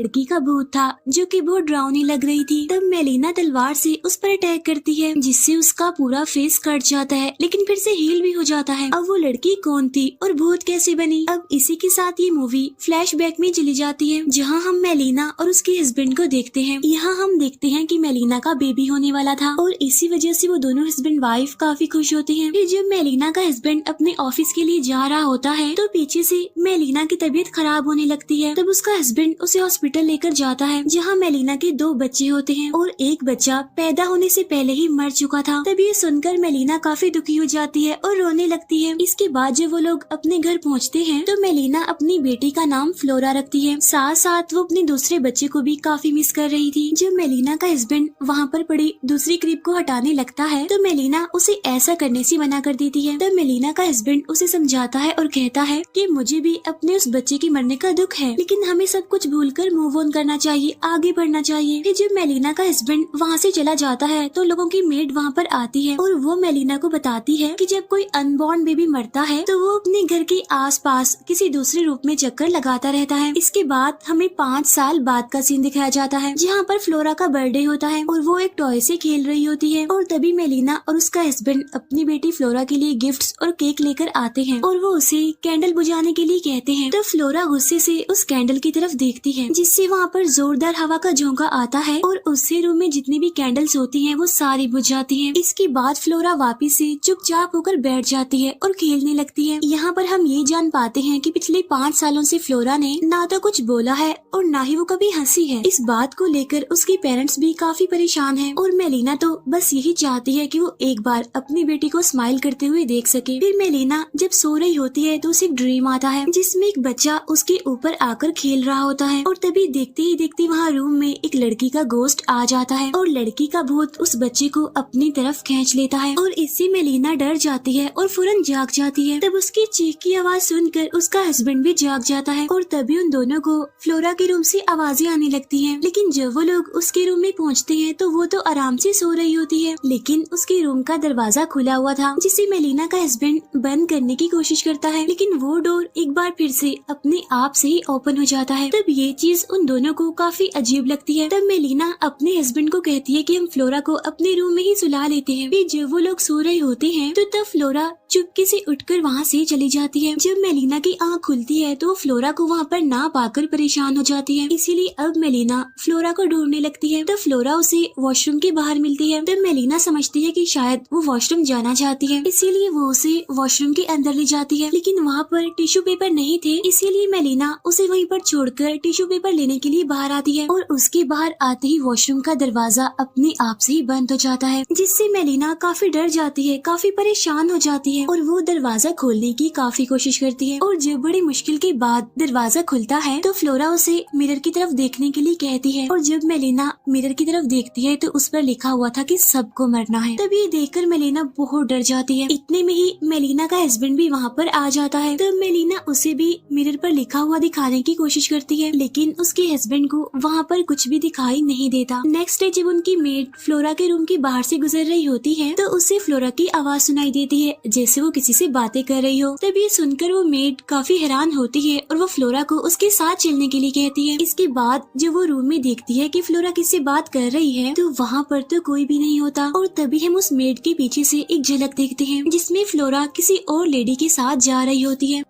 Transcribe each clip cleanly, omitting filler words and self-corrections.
लड़की का भूत था जो कि बहुत डरावनी लग रही थी। तब मेलिना तलवार से उस पर अटैक करती है जिससे उसका पूरा फेस कट जाता है लेकिन फिर से हील भी हो जाता है। अब वो लड़की कौन थी और भूत कैसे बनी? अब इसी के साथ ये मूवी फ्लैशबैक में चली जाती है जहाँ हम मेलिना और उसके हस्बैंड को देखते हैं। यहाँ हम देखते हैं कि मेलिना का बेबी होने वाला था और इसी वजह से वो दोनों हस्बैंड वाइफ काफी खुश होते हैं। फिर जब मेलिना का हस्बैंड अपने ऑफिस के लिए जा रहा होता है तो पीछे से मेलिना की तबीयत खराब होने लगती है। तब उसका हस्बैंड उसे हॉस्पिटल लेकर जाता है जहाँ मेलिना के 2 बच्चे होते हैं और एक बच्चा पैदा होने से पहले ही मर चुका था। तब ये सुनकर मेलिना काफी दुखी हो जाती है और रोने लगती है। इसके बाद जब वो लोग अपने घर पहुँचते हैं तो मेलिना अपनी बेटी का नाम फ्लोरा रखती है। साथ साथ वो अपने दूसरे बच्चे को भी काफी मिस कर रही थी। जब मेलिना का हस्बैंड वहाँ पर पड़ी दूसरी क्रीब को हटाने लगता है तो मेलिना उसे ऐसा करने से मना कर देती है। तब मेलिना का हस्बैंड उसे समझाता है और कहता है कि मुझे भी अपने उस बच्चे के मरने का दुख है लेकिन हमें सब कुछ भूलकर मूव ऑन करना चाहिए, आगे बढ़ना चाहिए। फिर जब मेलिना का हस्बैंड वहाँ से चला जाता है तो लोगों की मेड वहाँ पर आती है और वो मेलिना को बताती है कि जब कोई अनबॉर्न बेबी मरता है तो वो अपने घर के आसपास किसी दूसरे रूप में चक्कर लगाता रहता है। इसके बाद हमें 5 साल बाद का सीन दिखाया जाता है जहाँ पर फ्लोरा का बर्थडे होता है और वो एक टॉय से खेल रही होती है और तभी मेलिना और उसका हस्बैंड अपनी बेटी फ्लोरा के लिए गिफ्ट्स और केक लेकर आते हैं और वो उसे कैंडल बुझाने के लिए कहते हैं। तो फ्लोरा गुस्से से उस कैंडल की तरफ देखती है जिससे वहाँ पर जोरदार हवा का झोंका आता है और उससे रूम में जितनी भी कैंडल्स होती हैं वो सारी बुझ जाती हैं। इसके बाद फ्लोरा वापिस से चुपचाप होकर बैठ जाती है और खेलने लगती है। यहाँ पर हम ये जान पाते हैं कि पिछले 5 सालों से फ्लोरा ने ना तो कुछ बोला है और ना ही वो कभी हंसी है। इस बात को लेकर उसके पेरेंट्स भी काफी परेशान हैं और मेलिना तो बस यही चाहती है कि वो एक बार अपनी बेटी को स्माइल करते हुए देख सके। फिर मेलिना जब सो रही होती है तो उसे एक ड्रीम आता है जिसमें एक बच्चा उसके ऊपर आकर खेल रहा होता है और तभी देखते ही देखते वहाँ रूम में एक लड़की का गोश्त आ जाता है और लड़की का भूत उस बच्चे को अपनी तरफ खींच लेता है और इससे मेलिना डर जाती है और फौरन जाग जाती है। तब उसकी चीख की आवाज सुनकर उसका हस्बैंड भी जाग जाता है और तभी उन दोनों को फ्लोरा के रूम से आवाजें आने लगती हैं। लेकिन जब वो लोग उसके रूम में पहुंचते हैं तो वो तो आराम से सो रही होती है लेकिन उसके रूम का दरवाजा खुला हुआ था जिसे मेलिना का हस्बैंड बंद करने की कोशिश करता है लेकिन वो डोर एक बार फिर से अपने आप से ही ओपन हो जाता है। तब ये चीज उन दोनों को काफी अजीब लगती है। तब मेलिना अपने हस्बैंड को कहती है कि हम फ्लोरा को अपने रूम में ही सुला लेते हैं। फिर जब वो लोग सो रहे होते हैं तो तब फ्लोरा चुपके से उठकर वहाँ से चली जाती है। जब मेलिना की आँख खुलती है तो फ्लोरा को वहाँ पर ना पाकर परेशान हो जाती है। इसीलिए अब मेलिना फ्लोरा को ढूंढने लगती है। तब फ्लोरा उसे वॉशरूम के बाहर मिलती है। तब मेलिना समझती है कि शायद वो वॉशरूम जाना चाहती है इसीलिए वो उसे वॉशरूम के अंदर ले जाती है लेकिन वहाँ पर टिश्यू पेपर नहीं थे इसीलिए मेलिना उसे वहीं पर छोड़कर टिश्यू पेपर लेने के लिए बाहर आती है और उसके बाहर आते ही वॉशरूम का दरवाजा अपने आप से ही बंद हो जाता है जिससे मेलिना काफी डर जाती है, काफी परेशान हो जाती है और वो दरवाजा खोलने की काफी कोशिश करती है और जब बड़ी मुश्किल के बाद दरवाजा खुलता है तो फ्लोरा उसे मिरर की तरफ देखने के लिए कहती है और जब मेलिना मिरर की तरफ देखती है तो उस पर लिखा हुआ था कि सबको मरना है। तब ये देखकर मेलिना बहुत डर जाती है। इतने में ही मेलिना का हस्बैंड भी वहाँ पर आ जाता है। तब मेलिना उसे भी मिरर पर लिखा हुआ दिखाने की कोशिश करती है लेकिन उसके हस्बैंड को वहाँ पर कुछ भी दिखाई नहीं देता। नेक्स्ट डे जब उनकी मेड फ्लोरा के रूम के बाहर से गुजर रही होती है तो उसे फ्लोरा की आवाज सुनाई देती है जैसे वो किसी से बातें कर रही हो। तब ये सुनकर वो मेड काफी हैरान होती है और वो फ्लोरा को उसके साथ चलने के लिए कहती है। इसके बाद जब वो रूम में देखती है कि फ्लोरा किससे बात कर रही है तो वहाँ पर तो कोई भी नहीं होता और तभी हम उस मेड के पीछे से एक झलक देखते हैं जिसमें फ्लोरा किसी और लेडी के साथ जा रही होती है।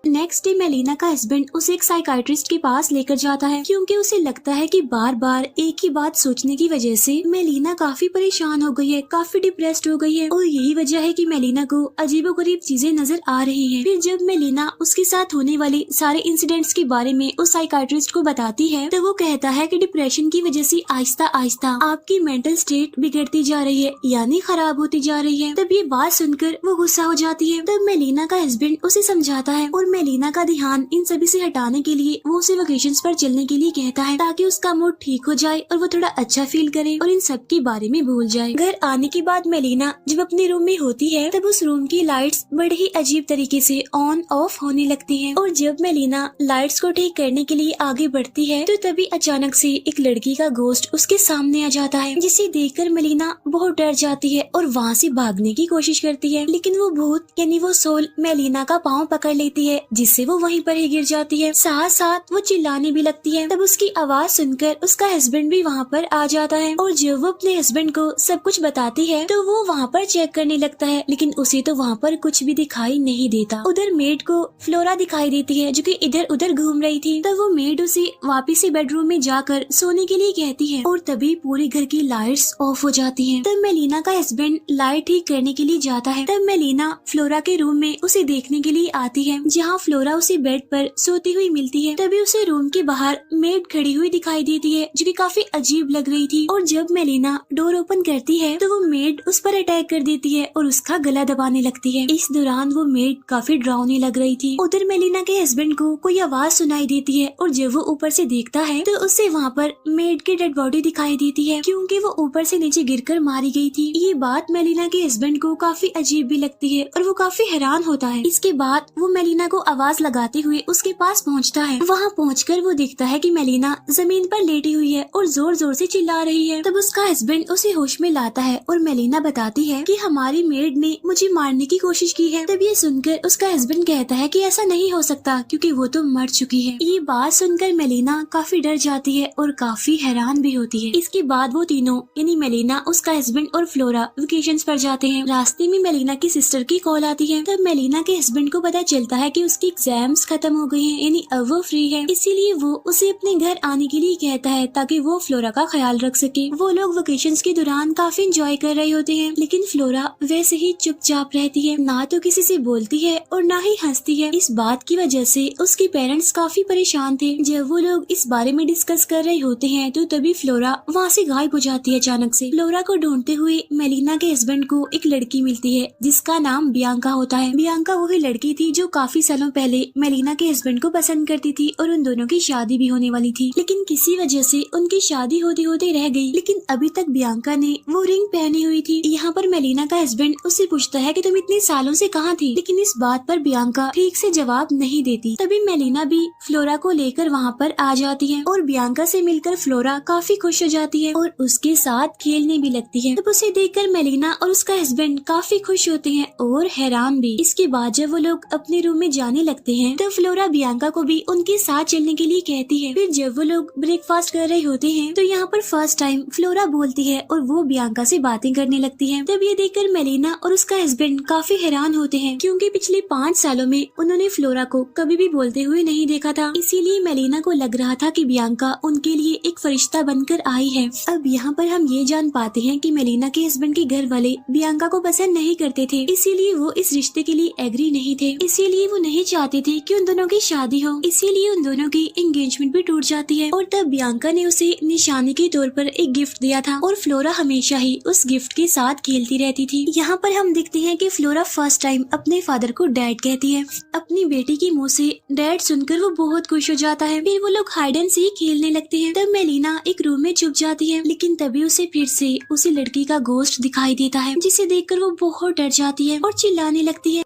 नेक्स्ट डे मेलिना का हस्बैंड उसे एक साइकाइट्रिस्ट के पास लेकर जाता है क्योंकि उसे लगता है कि बार बार एक ही बात सोचने की वजह से मेलिना काफी परेशान हो गई है, काफी डिप्रेस्ड हो गई है और यही वजह है कि मेलिना को अजीबोगरीब चीजें नजर आ रही हैं। फिर जब मेलिना उसके साथ होने वाले सारे इंसिडेंट्स के बारे में उस साइकाइट्रिस्ट को बताती है तो वो कहता है कि डिप्रेशन की वजह से आहिस्ता आहिस्ता आपकी मेंटल स्टेट बिगड़ती जा रही है यानी खराब होती जा रही है। तब ये बात सुनकर वो गुस्सा हो जाती है। तब मेलिना का हस्बैंड उसे समझाता है और मेलिना का ध्यान इन सभी से हटाने के लिए वो उसे वेकेशंस पर चलने के लिए कहता है ताकि उसका मूड ठीक हो जाए और वो थोड़ा अच्छा फील करे और इन सब के बारे में भूल जाए। घर आने के बाद मेलिना जब अपने रूम में होती है तब उस रूम की लाइट्स बड़े ही अजीब तरीके से ऑन ऑफ होने लगती हैं और जब मेलिना लाइट्स को ठीक करने के लिए आगे बढ़ती है तो तभी अचानक से एक लड़की का गोश्त उसके सामने आ जाता है जिसे देखकर मेलिना बहुत डर जाती है और वहाँ से भागने की कोशिश करती है लेकिन वो भूत यानी वो सोल मेलिना का पाँव पकड़ लेती है जिससे वो वहीं पर ही गिर जाती है। साथ साथ वो चिल्लाने भी लगती है। तब उसकी आवाज सुनकर उसका हस्बैंड भी वहाँ पर आ जाता है और जब वो अपने हस्बैंड को सब कुछ बताती है तो वो वहाँ पर चेक करने लगता है, लेकिन उसे तो वहाँ पर कुछ भी दिखाई नहीं देता। उधर मेड को फ्लोरा दिखाई देती है जो कि इधर उधर घूम रही थी। तब वो मेड उसे वापिस से बेडरूम में जाकर सोने के लिए कहती है और तभी पूरी घर की लाइट्स ऑफ हो जाती हैं। तब मेलिना का हस्बैंड लाइट ठीक करने के लिए जाता है। तब मेलिना फ्लोरा के रूम में उसे देखने के लिए आती है, जहाँ फ्लोरा उसे बेड पर सोती हुई मिलती है। तभी उसे रूम के बाहर मेड खड़ी हुई दिखाई देती है जो कि काफी अजीब लग रही थी और जब मेलिना डोर ओपन करती है तो वो मेड उस पर अटैक कर देती है और उसका गला दबाने लगती है। इस दौरान वो मेड काफी डरावनी लग रही थी। उधर मेलिना के हस्बैंड को कोई आवाज सुनाई देती है और जब वो ऊपर से देखता है तो उसे वहाँ पर मेड की डेड बॉडी दिखाई देती है, क्योंकि वो ऊपर से नीचे गिरकर मारी गई थी। ये बात मेलिना के हस्बैंड को काफी अजीब भी लगती है और वो काफी हैरान होता है। इसके बाद वो मेलिना को आवाज लगाते हुए उसके पास पहुँचता है। वहाँ पहुँचकर वो देखता है कि मेलिना जमीन पर लेटी हुई है और जोर जोर से चिल्ला रही है। तब उसका हस्बैंड उसे होश में लाता है और मेलिना बताती है कि हमारी मेड ने मुझे मारने की कोशिश की है। तब ये सुनकर उसका हस्बैंड कहता है कि ऐसा नहीं हो सकता क्योंकि वो तो मर चुकी है। ये बात सुनकर मेलिना काफी डर जाती है और काफी हैरान भी होती है। इसके बाद वो तीनों यानी मेलिना, उसका हस्बैंड और फ्लोरा वेकेशंस पर जाते हैं। रास्ते में मेलिना की सिस्टर की कॉल आती है। तब मेलिना के हस्बैंड को पता चलता है कि उसकी एग्जाम्स खत्म हो गई हैं, यानी अब वो फ्री है। इसीलिए वो उसे अपने घर आने के लिए कहता है ताकि वो फ्लोरा का ख्याल रख सके। वो लोग वेकेशंस के दौरान काफी एंजॉय कर रहे होते हैं, लेकिन फ्लोरा वैसे ही चुपचाप रहती है, ना तो किसी से बोलती है और ना ही हंसती है। इस बात की वजह से उसके पेरेंट्स काफी परेशान थे। जब वो लोग इस बारे में डिस्कस कर रहे होते हैं तो तभी फ्लोरा वहाँ से गायब हो जाती है अचानक से। फ्लोरा को ढूंढते हुए मेलिना के हस्बैंड को एक लड़की मिलती है जिसका नाम बियांका होता है। बियांका वही लड़की थी जो काफी सालों पहले मेलिना के हस्बैंड को पसंद करती थी और उन दोनों की शादी भी होने वाली थी, लेकिन किसी वजह से उनकी शादी होते होते रह गई। लेकिन अभी तक बियांका ने वो रिंग पहनी हुई थी। यहाँ पर मेलिना का हस्बैंड उससे पूछता है कि तुम इतने सालों से कहाँ थी, लेकिन इस बात पर बियांका ठीक से जवाब नहीं देती। तभी मेलिना भी फ्लोरा को लेकर वहाँ पर आ जाती है और बियांका से मिलकर फ्लोरा काफी खुश हो जाती है और उसके साथ खेलने भी लगती है। तब उसे देखकर मेलिना और उसका हस्बैंड काफी खुश होते हैं और हैरान भी। इसके बाद जब वो लोग अपने रूम में जाने लगते हैं तो फ्लोरा बियांका को भी उनके साथ चलने के लिए कहती है। फिर जब वो लोग ब्रेकफास्ट कर रहे होते हैं तो यहाँ पर फर्स्ट टाइम फ्लोरा बोलती है और वो बियांका से बातें करने लगती है। तब ये देखकर मेलिना और उसका हस्बैंड काफी हैरान होते हैं, क्योंकि पिछले 5 सालों में उन्होंने फ्लोरा को कभी भी बोलते हुए नहीं देखा था। इसीलिए मेलिना को लग रहा था कि बियांका उनके लिए एक फरिश्ता बनकर आई है। अब यहाँ पर हम ये जान पाते हैं कि मेलिना के हस्बैंड के घर वाले बियांका को पसंद नहीं करते थे, इसीलिए वो इस रिश्ते के लिए एग्री नहीं थे। इसीलिए वो नहीं चाहते थे कि उन दोनों की शादी हो, इसीलिए उन दोनों की एंगेजमेंट भी टूट जाती है। और तब बियांका ने उसे निशानी के तौर पर एक गिफ्ट दिया था और फ्लोरा हमेशा ही उस गिफ्ट के साथ खेलती रहती थी। यहाँ पर हम देखते हैं कि फ्लोरा फर्स्ट टाइम अपने फादर को डैड कहती है। अपनी बेटी की मुँह से डैड सुनकर वो बहुत खुश हो जाता है। फिर वो लोग हाइड एंड सीक खेलने लगते हैं। तब मेलिना एक रूम में छुप जाती है, लेकिन तभी उसे फिर से उसी लड़की का गोश्त दिखाई देता है, जिसे देखकर वो बहुत डर जाती है और चिल्लाने लगती है।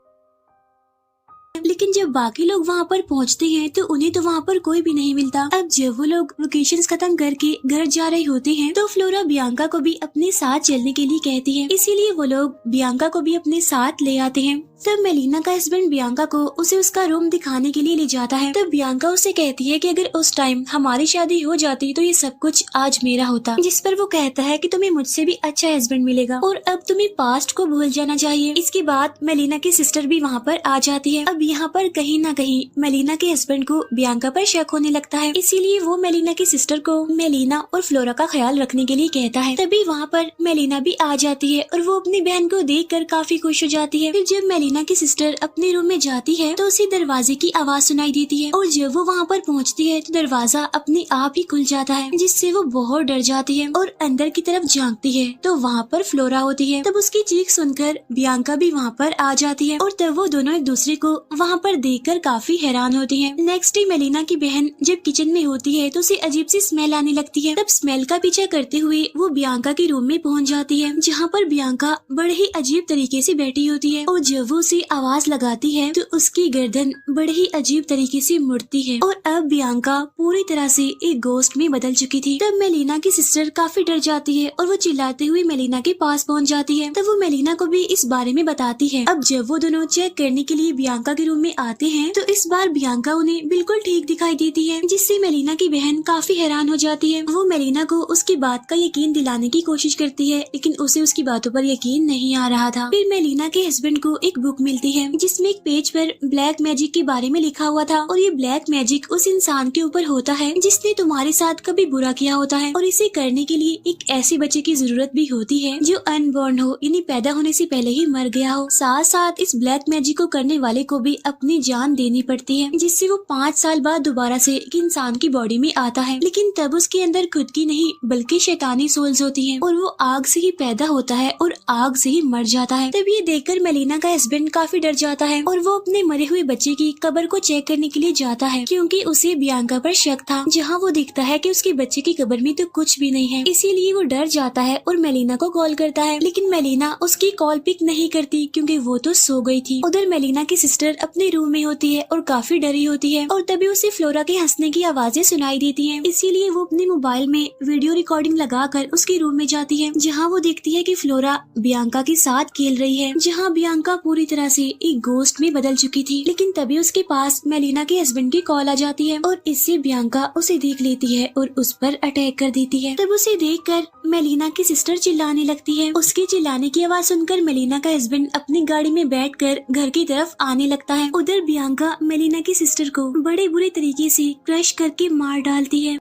लेकिन जब बाकी लोग वहाँ पर पहुँचते हैं तो उन्हें तो वहाँ पर कोई भी नहीं मिलता। अब जब वो लोग वेकेशंस खत्म करके घर जा रहे होते हैं तो फ्लोरा बियांका को भी अपने साथ चलने के लिए कहती है, इसीलिए वो लोग बियांका को भी अपने साथ ले आते हैं। तब मेलिना का हस्बैंड बियांका को उसे उसका रूम दिखाने के लिए ले जाता है। तब बियांका उसे कहती है कि अगर उस टाइम हमारी शादी हो जाती तो ये सब कुछ आज मेरा होता, जिस पर वो कहता है कि तुम्हें मुझसे भी अच्छा हस्बैंड मिलेगा और अब तुम्हें पास्ट को भूल जाना चाहिए। इसके बाद मेलिना की सिस्टर भी वहाँ पर आ जाती है। अब यहाँ पर कहीं ना कहीं मेलिना के हस्बैंड को बियांका पर शक होने लगता है, इसीलिए वो मेलिना की सिस्टर को मेलिना और फ्लोरा का ख्याल रखने के लिए कहता है। तभी वहाँ पर मेलिना भी आ जाती है और वो अपनी बहन को देखकर काफी खुश हो जाती है। फिर जब मेलिना की सिस्टर अपने रूम में जाती है तो उसे दरवाजे की आवाज सुनाई देती है और जब वो वहाँ पर पहुँचती है तो दरवाजा अपने आप ही खुल जाता है, जिससे वो बहुत डर जाती है और अंदर की तरफ झांकती है तो वहाँ पर फ्लोरा होती है। तब उसकी चीख सुनकर बियांका भी वहाँ पर आ जाती है और तब वो दोनों एक दूसरे को वहाँ पर देखकर काफी हैरान होती है। नेक्स्ट डे मेलिना की बहन जब किचन में होती है तो उसे अजीब सी स्मेल आने लगती है। तब स्मेल का पीछा करते हुए वो बियांका के रूम में पहुँच जाती है, जहाँ पर बियांका बड़े ही अजीब तरीके से बैठी होती है और जब वो वो उसे आवाज लगाती है तो उसकी गर्दन बड़े ही अजीब तरीके से मुड़ती है और अब बियांका पूरी तरह से एक गोस्ट में बदल चुकी थी। तब मेलिना की सिस्टर काफी डर जाती है और वो चिल्लाते हुए मेलिना के पास पहुंच जाती है। तब वो मेलिना को भी इस बारे में बताती है। अब जब वो दोनों चेक करने के लिए बियांका के रूम में आते हैं तो इस बार बियांका उन्हें बिल्कुल ठीक दिखाई देती है, जिससे मेलिना की बहन काफी हैरान हो जाती है। वो मेलिना को उसकी बात का यकीन दिलाने की कोशिश करती है, लेकिन उसे उसकी बातों पर यकीन नहीं आ रहा था। फिर मेलिना के हस्बैंड को एक बुक मिलती है जिसमें एक पेज पर ब्लैक मैजिक के बारे में लिखा हुआ था और ये ब्लैक मैजिक उस इंसान के ऊपर होता है जिसने तुम्हारे साथ कभी बुरा किया होता है और इसे करने के लिए एक ऐसे बच्चे की जरूरत भी होती है जो अनबॉर्न हो, यानी पैदा होने से पहले ही मर गया हो। साथ साथ इस ब्लैक मैजिक को करने वाले को भी अपनी जान देनी पड़ती है, जिससे वो 5 साल बाद दोबारा से एक इंसान की बॉडी में आता है, लेकिन तब उसके अंदर खुद की नहीं बल्कि शैतानी सोल्स होती है और वो आग से ही पैदा होता है और आग से ही मर जाता है। तब ये देखकर मेलिना का हस्बैंड काफी डर जाता है और वो अपने मरे हुए बच्चे की कब्र को चेक करने के लिए जाता है, क्योंकि उसे बियांका पर शक था। जहाँ वो देखता है कि उसके बच्चे की कब्र में तो कुछ भी नहीं है, इसीलिए वो डर जाता है और मेलिना को कॉल करता है, लेकिन मेलिना उसकी कॉल पिक नहीं करती क्योंकि वो तो सो गई थी। उधर मेलिना की सिस्टर अपने रूम में होती है और काफी डरी होती है और तभी उसे फ्लोरा के हंसने की आवाजें सुनाई देती हैं। इसीलिए वो अपने मोबाइल में वीडियो रिकॉर्डिंग लगाकर उसके रूम में जाती है, जहाँ वो देखती है कि फ्लोरा बियांका के साथ खेल रही है, जहाँ बियांका पूरी तरह से एक गोस्ट में बदल चुकी थी। लेकिन तभी उसके पास मेलिना के हस्बैंड की कॉल आ जाती है और इससे बियांका उसे देख लेती है और उस पर अटैक कर देती है। तब उसे देखकर मेलिना की सिस्टर चिल्लाने लगती है। उसके चिल्लाने की आवाज सुनकर मेलिना का हस्बैंड अपनी गाड़ी में बैठकर घर की तरफ आने लगता है। उधर बियांका मेलिना की सिस्टर को बड़े बुरे तरीके से क्रश करके मार डालती है।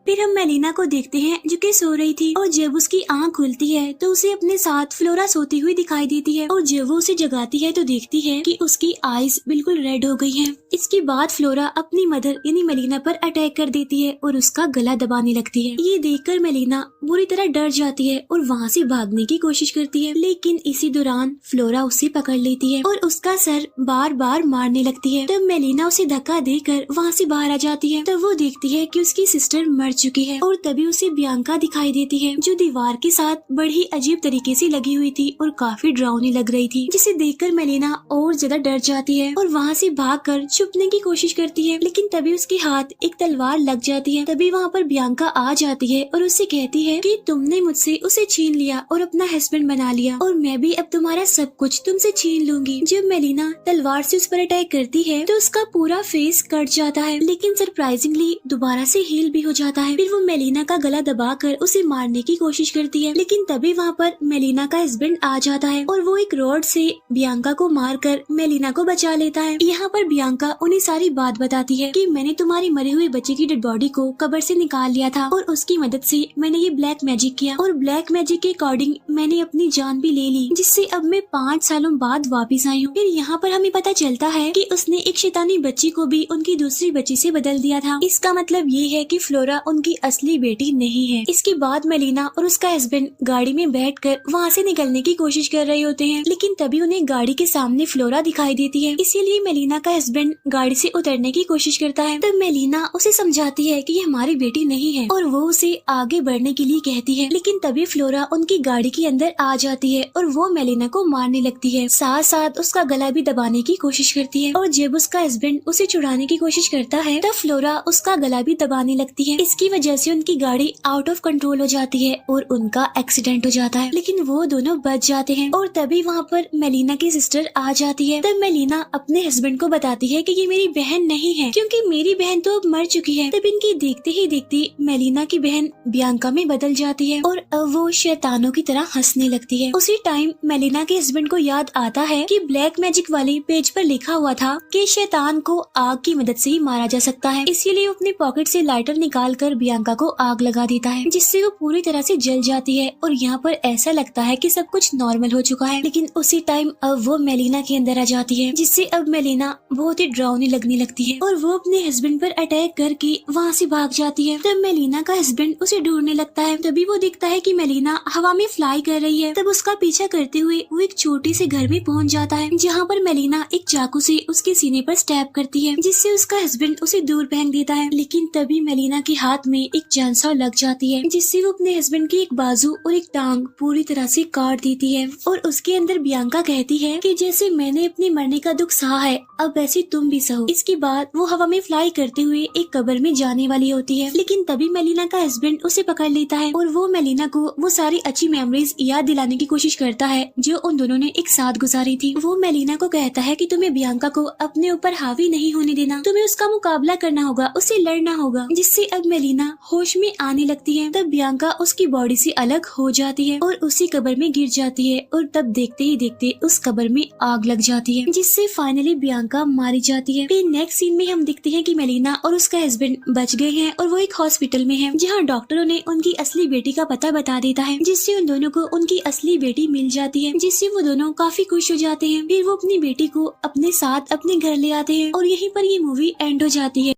फिर हम मेलिना को देखते हैं जो कि सो रही थी और जब उसकी आंख खुलती है तो उसे अपने साथ फ्लोरा सोती हुई दिखाई देती है और जब वो उसे जगाती है तो देखती है कि उसकी आईज बिल्कुल रेड हो गई हैं। इसके बाद फ्लोरा अपनी मदर यानी मेलिना पर अटैक कर देती है और उसका गला दबाने लगती है। ये देखकर मेलिना बुरी तरह डर जाती है और वहाँ से भागने की कोशिश करती है, लेकिन इसी दौरान फ्लोरा उसे पकड़ लेती है और उसका सर बार बार मारने लगती है। तब मेलिना उसे धक्का देकर वहाँ से बाहर आ जाती है। तब वो देखती है कि उसकी सिस्टर मर चुकी है और तभी उसे बियांका दिखाई देती है जो दीवार के साथ बड़ी अजीब तरीके से लगी हुई थी और काफी डरावनी लग रही थी, जिसे देखकर मेलिना और ज्यादा डर जाती है और वहाँ से भागकर छुपने की कोशिश करती है, लेकिन तभी उसके हाथ एक तलवार लग जाती है। तभी वहाँ पर बियांका आ जाती है और उससे कहती है कि तुमने मुझसे उसे छीन लिया और अपना हस्बैंड बना लिया और मैं भी अब तुम्हारा सब कुछ तुमसे छीन लूंगी। जब मेलिना तलवार से उस पर अटैक करती है तो उसका पूरा फेस कट जाता है, लेकिन सरप्राइजिंगली दोबारा से हील भी हो जाता है। फिर वो मेलिना का गला दबाकर उसे मारने की कोशिश करती है, लेकिन तभी वहाँ पर मेलिना का हस्बैंड आ जाता है और वो एक रॉड से बियांका को मारकर मेलिना को बचा लेता है। यहाँ पर बियांका उन्हें सारी बात बताती है कि मैंने तुम्हारी मरे हुए बच्चे की डेड बॉडी को कब्र से निकाल लिया था और उसकी मदद से मैंने ये ब्लैक मैजिक किया और ब्लैक मैजिक के अकॉर्डिंग मैंने अपनी जान भी ले ली, जिससे अब मैं 5 सालों बाद वापिस आई हूँ। फिर यहाँ पर हमें पता चलता है कि उसने एक शैतानी बच्ची को भी उनकी दूसरी बच्ची से बदल दिया था। इसका मतलब ये है कि फ्लोरा उनकी असली बेटी नहीं है। इसके बाद मेलिना और उसका हस्बैंड गाड़ी में बैठकर वहाँ से निकलने की कोशिश कर रहे होते हैं, लेकिन तभी उन्हें गाड़ी के सामने फ्लोरा दिखाई देती है। इसीलिए मेलिना का हस्बैंड गाड़ी से उतरने की कोशिश करता है। तब मेलिना उसे समझाती है कि ये हमारी बेटी नहीं है और वो उसे आगे बढ़ने के लिए कहती है, लेकिन तभी फ्लोरा उनकी गाड़ी के अंदर आ जाती है और वो मेलिना को मारने लगती है, साथ साथ उसका गला भी दबाने की कोशिश करती है। और जब उसका हस्बैंड उसे छुड़ाने की कोशिश करता है तब फ्लोरा उसका गला भी दबाने लगती है। इसकी वजह से उनकी गाड़ी आउट ऑफ कंट्रोल हो जाती है और उनका एक्सीडेंट हो जाता है, लेकिन वो दोनों बच जाते हैं। और तभी वहाँ पर मेलिना की सिस्टर आ जाती है। तब मेलिना अपने हस्बैंड को बताती है कि ये मेरी बहन नहीं है, क्योंकि मेरी बहन तो अब मर चुकी है। तब इनकी देखते ही देखते मेलिना की बहन बियांका में बदल जाती है और अब वो शैतानों की तरह हंसने लगती है। उसी टाइम मेलिना के हस्बैंड को याद आता है कि ब्लैक मैजिक वाले पेज पर लिखा हुआ था कि शैतान को आग की मदद से ही मारा जा सकता है, इसीलिए वो अपने पॉकेट से लाइटर निकाल कर बियांका को आग लगा देता है, जिससे वो पूरी तरह से जल जाती है और यहाँ पर ऐसा लगता है कि सब कुछ नॉर्मल हो चुका है। लेकिन उसी टाइम अब वो मेलिना के अंदर आ जाती है, जिससे अब मेलिना बहुत ही डरावनी लगने लगती है और वो अपने हस्बैंड पर अटैक करके वहाँ से भाग जाती है। तब मेलिना का हस्बैंड उसे ढूंढने लगता है। तभी वो दिखता है कि मेलिना हवा में फ्लाई कर रही है। तब उसका पीछा करते हुए वो एक छोटे से घर में पहुँच जाता है, जहाँ पर मेलिना एक चाकू से उसके सीने पर स्टैब करती है, जिससे उसका हस्बैंड उसे दूर फेंक देता है। लेकिन तभी मेलिना के हाथ हाथ में एक जान सा लग जाती है, जिससे वो अपने हस्बैंड की एक बाजू और एक टांग पूरी तरह से काट देती है। और उसके अंदर बियांका कहती है कि जैसे मैंने अपने मरने का दुख सहा है, अब वैसे तुम भी सहो। इसके बाद वो हवा में फ्लाई करते हुए एक कब्र में जाने वाली होती है, लेकिन तभी मेलिना का हस्बैंड उसे पकड़ लेता है और वो मेलिना को वो सारी अच्छी मेमोरीज याद दिलाने की कोशिश करता है जो उन दोनों ने एक साथ गुजारी थी। वो मेलिना को कहता है कि तुम्हें बियांका को अपने ऊपर हावी नहीं होने देना, तुम्हें उसका मुकाबला करना होगा, उससे लड़ना होगा। जिससे अब मेलिना होश में आने लगती है। तब बियांका उसकी बॉडी से अलग हो जाती है और उसी कब्र में गिर जाती है और तब देखते ही देखते उस कब्र में आग लग जाती है, जिससे फाइनली बियांका मारी जाती है। फिर नेक्स्ट सीन में हम देखते हैं कि मेलिना और उसका हस्बैंड बच गए हैं और वो एक हॉस्पिटल में है, जहाँ डॉक्टरों ने उनकी असली बेटी का पता बता देता है, जिससे उन दोनों को उनकी असली बेटी मिल जाती है, जिससे वो दोनों काफी खुश हो जाते हैं। फिर वो अपनी बेटी को अपने साथ अपने घर ले आते हैं और यहीं पर ये मूवी एंड हो जाती है।